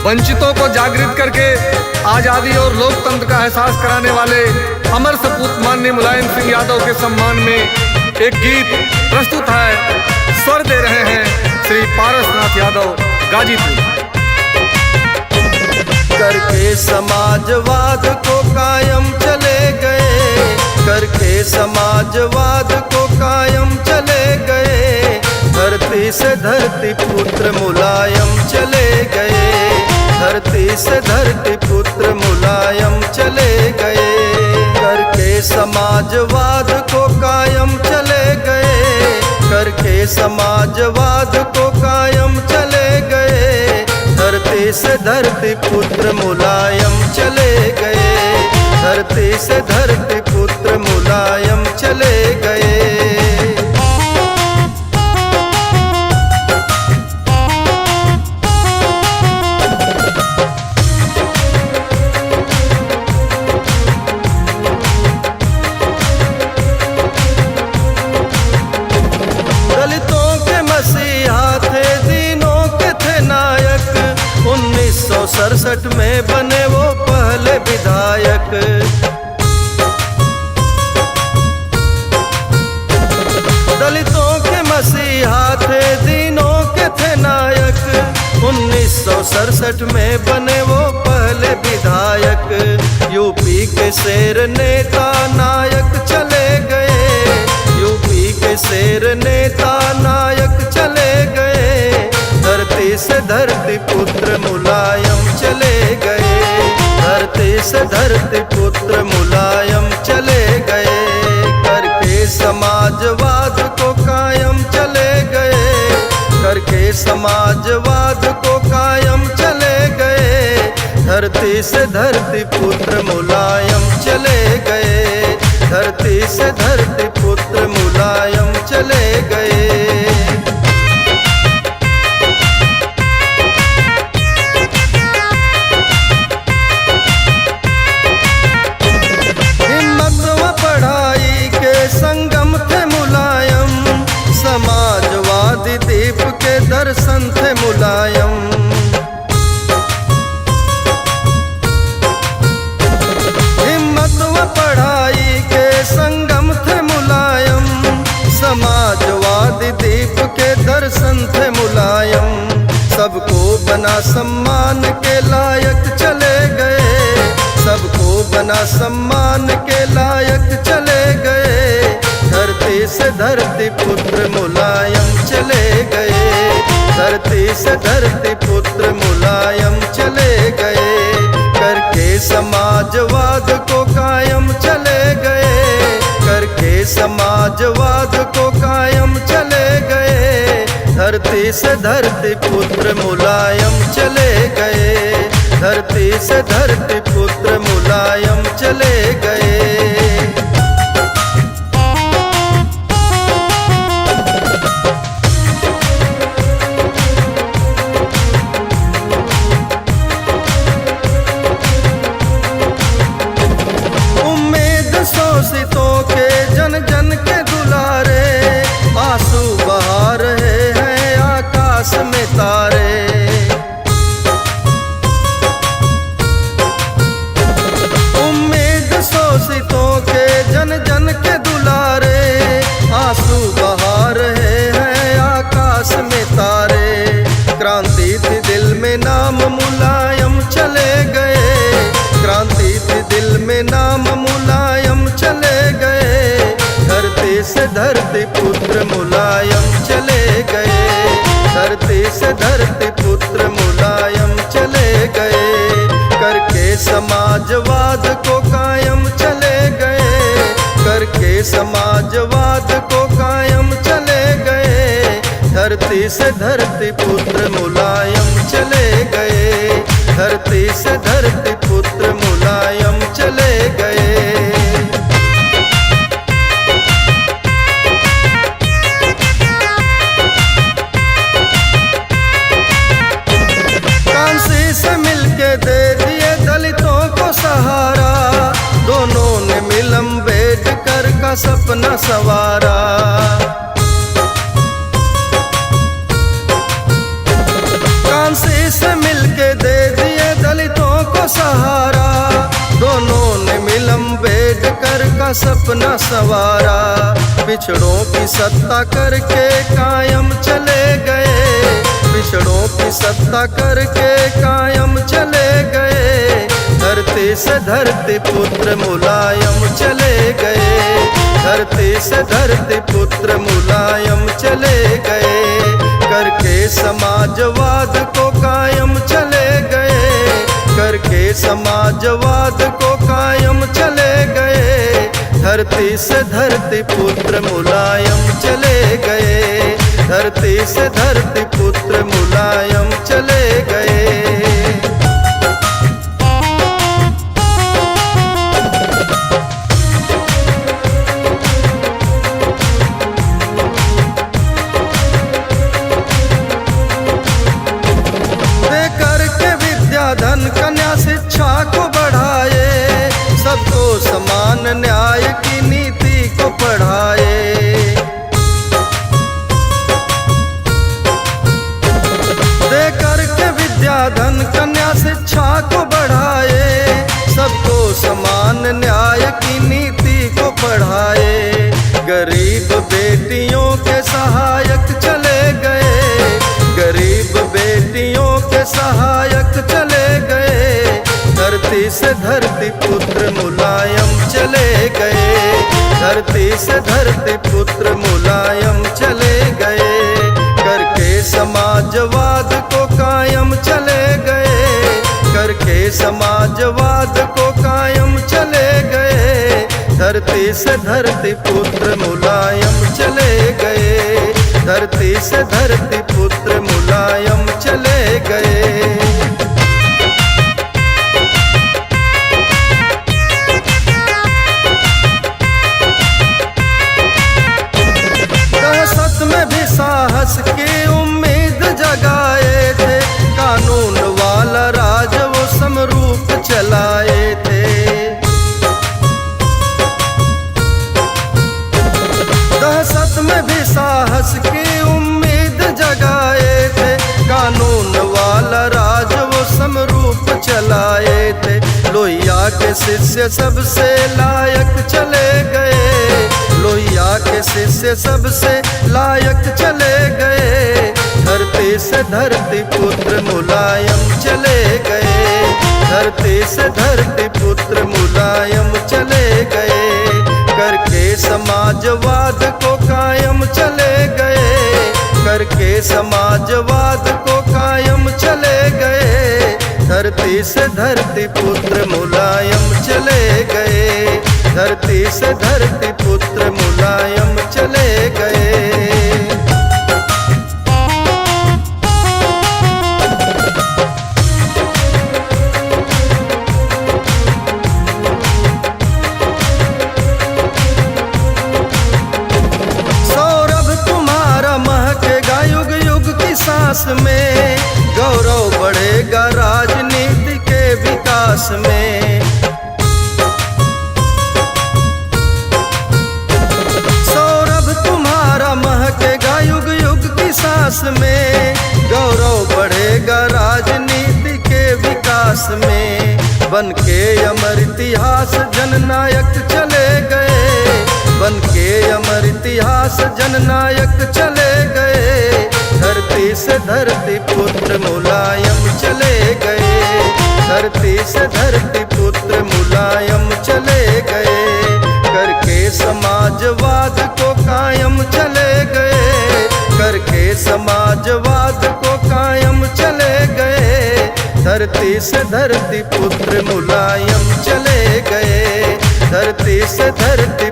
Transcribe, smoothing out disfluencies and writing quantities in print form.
वंचितों को जागृत करके आज़ादी और लोकतंत्र का एहसास कराने वाले अमर सपूत माननीय मुलायम सिंह यादव के सम्मान में एक गीत प्रस्तुत है। स्वर दे रहे हैं श्री पारसनाथ यादव गाजीपुर। करके समाजवाद को कायम चले गए, करके समाजवाद को कायम चले गए, धरती से धरती पुत्र मुलायम चले गए, धरती से धरती पुत्र मुलायम चले गए। करके समाजवाद को कायम चले गए, करके समाजवाद को कायम चले गए, धरती से धरती पुत्र मुलायम चले गए, धरती से धरती पुत्र मुलायम चले गए। दलितों के मसीहा थे, दीनों के थे नायक, 1967 में बने वो पहले विधायक। दलितों के मसीहा थे, दीनों के थे नायक, 1967 में बने वो पहले विधायक। यूपी के शेर नेता नायक चले गए, यूपी के शेर नेता नायक चले गए, धरती से धरती पुत्र मुलायम चले गए, धरती से धरती पुत्र मुलायम चले गए। करके समाजवाद को कायम चले गए, करके समाजवाद को कायम चले गए, धरती से धरती पुत्र मुलायम चले गए, धरती से धरती पुत्र मुलायम चले गए। हिम्मत व पढ़ाई के संगम थे मुलायम, समाजवादी दीप के दर्शन थे मुलायम। हिम्मत व पढ़ाई के संगम थे मुलायम, समाजवादी दीप के दर्शन थे मुलायम। सबको बना सम्मान के लायक चले गए, सबको बना सम्मान के लायक चले गए, धरती से धरती पुत्र मुलायम चले गए, धरती से धरती पुत्र मुलायम चले गए। करके समाजवाद को कायम चले गए, करके समाजवाद को कायम चले गए, धरती से धरती पुत्र मुलायम चले गए, धरती से धरती पुत्र मुलायम चले गए। शोषितों के जन जन के दुलारे, आंसू बहा रहे हैं आकाश में तारे। उम्मीद शोषितों के जन जन के दुलारे, आंसू बहा रहे हैं आकाश में तारे। क्रांति थी दिल में नाम मुलायम चले गए, क्रांति थी दिल में नाम मुलायम चले गए, धरती से धरती पुत्र मुलायम चले गए, धरती से धरती पुत्र मुलायम चले गए। करके समाजवाद को कायम चले गए, करके समाजवाद को कायम चले गए, धरती से धरती पुत्र मुलायम चले गए, धरती से धरती पुत्र मुलायम चले गए। कांसी से मिलके दे दिए दलितों को सहारा, दोनों ने मिल अम्बेडकर का सपना संवारा। कांसी से मिलके दे सहारा, दोनों ने मिल अम्बेडकर का सपना संवारा। पिछड़ों की सत्ता करके कायम चले गए, पिछड़ों की सत्ता करके कायम चले गए। धरती से धरती पुत्र मुलायम चले गए, धरती से धरती पुत्र मुलायम चले गए। करके समाजवाद को कायम चले गए, करके समाजवाद को कायम चले गए। धरती से धरती पुत्र मुलायम चले गए, धरती से धरती पुत्र मुलायम चले गए। धन कन्या शिक्षा को बढ़ाए, सबको समान न्याय की नीति को पढ़ाए। देकर के विद्या धन कन्या शिक्षा को बढ़ाए, सबको समान न्याय की नीति को पढ़ाए। गरीब बेटियों के सहायक चले गए, गरीब बेटियों के सहायक चले गए। धरती से धरती पुत्र मुलायम चले गए, धरती से धरती पुत्र मुलायम चले गए। करके समाजवाद को कायम चले गए, करके समाजवाद को कायम चले गए। धरती से धरती पुत्र मुलायम चले गए, धरती से धरती पुत्र मुलायम चले गए। दहशत में भी साहस की उम्मीद जगाए थे, कानून वाला राज वो समरूप चलाए थे। दहशत में भी साहस की उम्मीद जगाए थे, कानून वाला राज वो समरूप चलाए थे। लोहिया के शिष्य सबसे लायक चले गए, लोहिया के शिष्य सबसे लायक चले गए। धरती से धरती पुत्र मुलायम चले गए, धरती से धरती पुत्र मुलायम चले गए। करके समाजवाद को कायम चले गए, करके समाजवाद को कायम चले गए। धरती से धरती पुत्र मुलायम चले गए, धरती से धरती पुत्र मुलायम चले गए। में गौरव बढ़ेगा राजनीति के विकास में। सौरभ तुम्हारा महकेगा युग युग की सांस में, गौरव बढ़ेगा राजनीति के विकास में। बन के अमर इतिहास जननायक चले गए, बन के अमर इतिहास जननायक चले गए। धरती से धरती पुत्र मुलायम चले गए, धरती से धरती पुत्र मुलायम चले गए। करके समाजवाद को कायम चले गए, करके समाजवाद को कायम चले गए। धरती से धरती पुत्र मुलायम चले गए, धरती से धरती